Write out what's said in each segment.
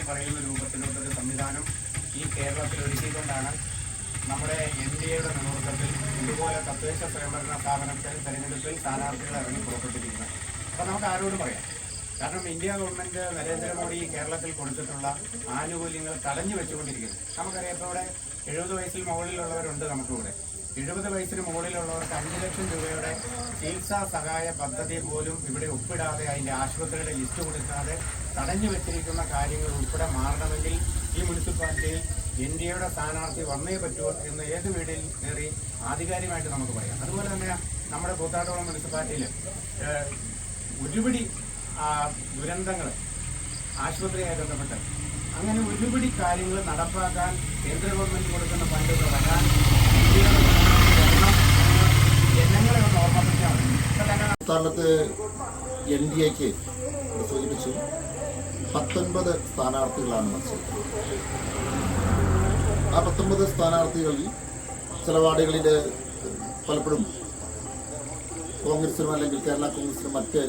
പറയുന്ന രൂപത്തിലുള്ളൊരു സംവിധാനം ഈ കേരളത്തിൽ ഒരുക്കിക്കൊണ്ടാണ് നമ്മുടെ NDAയുടെ നേതൃത്വത്തിൽ ഇതുപോലെ തദ്ദേശ സ്വയംഭരണ സ്ഥാപനത്തിൽ തെരഞ്ഞെടുപ്പിൽ സ്ഥാനാർത്ഥികൾ ഇറങ്ങി പുറപ്പെട്ടിരിക്കുന്നത്. അപ്പോൾ നമുക്ക് ആരോടും പറയാം. കാരണം ഇന്ത്യ ഗവൺമെന്റ് നരേന്ദ്രമോദി കേരളത്തിൽ കൊടുത്തിട്ടുള്ള ആനുകൂല്യങ്ങൾ തടഞ്ഞു വെച്ചുകൊണ്ടിരിക്കുന്നു. നമുക്കറിയാം, ഇപ്പോൾ ഇവിടെ 70 വയസ്സിൽ മുകളിലുള്ളവരുണ്ട്. നമുക്കിവിടെ 70 വയസ്സിന് മുകളിലുള്ളവർക്ക് 5 ലക്ഷം രൂപയുടെ ചികിത്സാ സഹായ പദ്ധതി പോലും ഇവിടെ ഒപ്പിടാതെ, അതിന്റെ ആശുപത്രിയുടെ ലിസ്റ്റ് കൊടുക്കാതെ തടഞ്ഞു വെച്ചിരിക്കുന്ന കാര്യങ്ങൾ ഉൾപ്പെടെ മാറണമെങ്കിൽ ഈ മുനിസിപ്പാലിറ്റിയിൽ NDAയുടെ സ്ഥാനാർത്ഥി വന്നേ പറ്റുമോ എന്ന് ഏത് വീടിൽ കയറി ആധികാരികമായിട്ട് നമുക്ക് പറയാം. അതുപോലെ തന്നെ നമ്മുടെ കൂത്താട്ടോളം മുനിസിപ്പാലിറ്റിയിൽ ഒരുപിടി ദുരന്തങ്ങൾ ആശുപത്രിയുമായി ബന്ധപ്പെട്ട് അങ്ങനെ ഒരുപിടി കാര്യങ്ങൾ നടപ്പാക്കാൻ കേന്ദ്ര ഗവൺമെന്റ് കൊടുക്കുന്ന ഫണ്ടുകൾ വരാൻ ജനങ്ങളെ ഒന്ന് ഓർമ്മപ്പെടുത്തിയാൽ സംസ്ഥാനത്ത് NDAക്ക് സൂചിപ്പിച്ചു 19 സ്ഥാനാർത്ഥികളാണ് മത്സരിക്കുന്നത്. ആ 19 സ്ഥാനാർത്ഥികളിൽ ചില വാർഡുകളിൽ പലപ്പോഴും കോൺഗ്രസിനും അല്ലെങ്കിൽ കേരള കോൺഗ്രസിനും മറ്റ്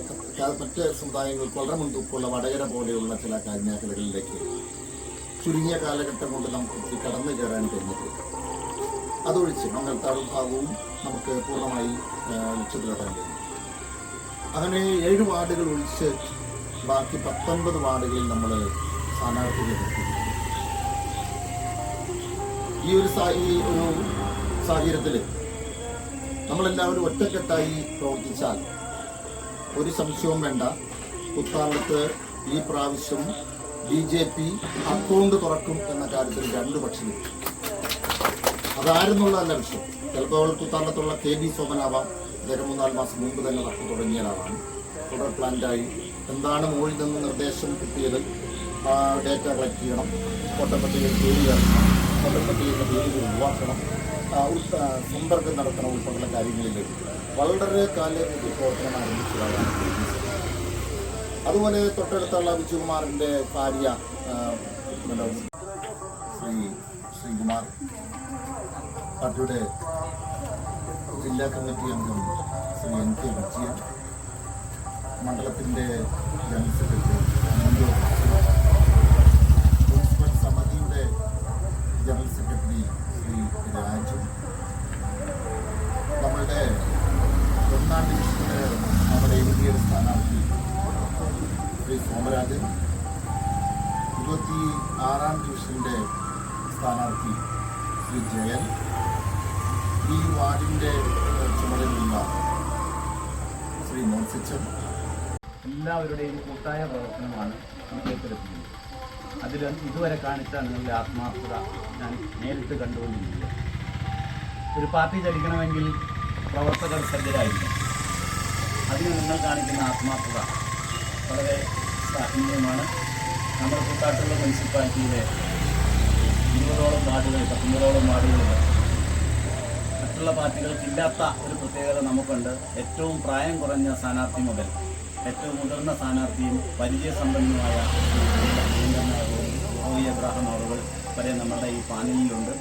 സമുദായങ്ങൾക്ക് വളരെ മുൻതൂക്കമുള്ള വടകര പോലെയുള്ള ചില മേഖലകളിലേക്ക് ചുരുങ്ങിയ കാലഘട്ടം കൊണ്ട് നമുക്ക് കടന്നു കയറാൻ കഴിഞ്ഞിട്ടില്ല. അതൊഴിച്ച് മംഗൽത്താഴ് ഭാഗവും നമുക്ക് പൂർണ്ണമായി ലക്ഷ്യത്തിലെത്താൻ കഴിഞ്ഞു. അങ്ങനെ 7 വാർഡുകൾ ഒഴിച്ച് ബാക്കി 19 വാർഡുകളിൽ നമ്മൾ സ്ഥാനാർത്ഥികളെ നിർത്തിയിട്ടുണ്ട്. ഈ ഒരു സാഹചര്യത്തിൽ നമ്മളെല്ലാവരും ഒറ്റക്കെട്ടായി പ്രവർത്തിച്ചാൽ ഒരു സംശയവും വേണ്ട, കുത്താലത്ത് ഈ പ്രാവശ്യം BJP അക്കൗണ്ട് തുറക്കും എന്ന കാര്യത്തിൽ 2 പക്ഷികൾ. അതായിരുന്നുള്ളതല്ല വിഷയം. ചിലപ്പോൾ കുത്താലത്തുള്ള KB സോമനാവാം. അദ്ദേഹം 3-4 മാസം മുമ്പ് തന്നെ വർക്ക് തുടങ്ങിയ ഒരാളാണ്. തുടർ പ്ലാന്റായി എന്താണ് മുകളിൽ നിന്ന് നിർദ്ദേശം കിട്ടിയത്, ഡേറ്റ കളക്ട് ചെയ്യണം, കോട്ടപ്പട്ടികയിൽ പേര് ചേർക്കണം, കോട്ടപ്പട്ടികയിൽ പേര് ഒഴിവാക്കണം, സമ്പർക്കം നടത്തണം ഉൾപ്പെടെയുള്ള കാര്യങ്ങളിൽ വളരെ കാലം പ്രവർത്തനം ആരംഭിച്ചതാണ്. അതുപോലെ തൊട്ടടുത്തുള്ള വിജയകുമാറിൻ്റെ ഭാര്യ ശ്രീകുമാർ, പാർട്ടിയുടെ ജില്ലാ കമ്മിറ്റി അംഗം ശ്രീ NK വിജയൻ, മണ്ഡലത്തിൻ്റെ ജനറൽ സെക്രട്ടറി മുനിസിപ്പൽ സമിതിയുടെ ജനറൽ സെക്രട്ടറി ശ്രീ രാജു, നമ്മളുടെ 1-ാം ഡിവിഷനിലെ നമ്മുടെ NDAയുടെ സ്ഥാനാർത്ഥി ശ്രീ സോമരാജൻ, 26-ാം ഡിവിഷന്റെ സ്ഥാനാർത്ഥി ശ്രീ ജയൻ, ഈ വാർഡിൻ്റെ ചുമതലയുള്ള ശ്രീ മോൻസിച്ചൻ, എല്ലാവരുടെയും കൂട്ടായ പ്രവർത്തനമാണ് ഏറ്റെടുക്കുന്നത്. അതിൽ ഇതുവരെ കാണിച്ച നിങ്ങളുടെ ആത്മാർത്ഥത ഞാൻ നേരിട്ട് കണ്ടുകൊണ്ടിരിക്കുക. ഒരു പാർട്ടി ചലിക്കണമെങ്കിൽ പ്രവർത്തകർ സജ്ജരായിരിക്കും. അതിന് നിങ്ങൾ കാണിക്കുന്ന ആത്മാർത്ഥത വളരെ ശ്ലാഘനീയമാണ്. നമ്മുടെ കൂത്താട്ടുള്ള മുനിസിപ്പാലിറ്റിയിലെ 20ഓളം വാർഡുകൾ, 19ഓളം വാർഡുകൾ മറ്റുള്ള പാർട്ടികൾക്കില്ലാത്ത ഒരു പ്രത്യേകത നമുക്കുണ്ട്. ഏറ്റവും പ്രായം കുറഞ്ഞ സ്ഥാനാർത്ഥി മുതൽ ഏറ്റവും മുതിർന്ന സ്ഥാനാർത്ഥിയും പരിചയസമ്പന്നമായ റോയി എബ്രാഹിം അവറുകൾ വരെ നമ്മുടെ ഈ പാനലിലുണ്ട്.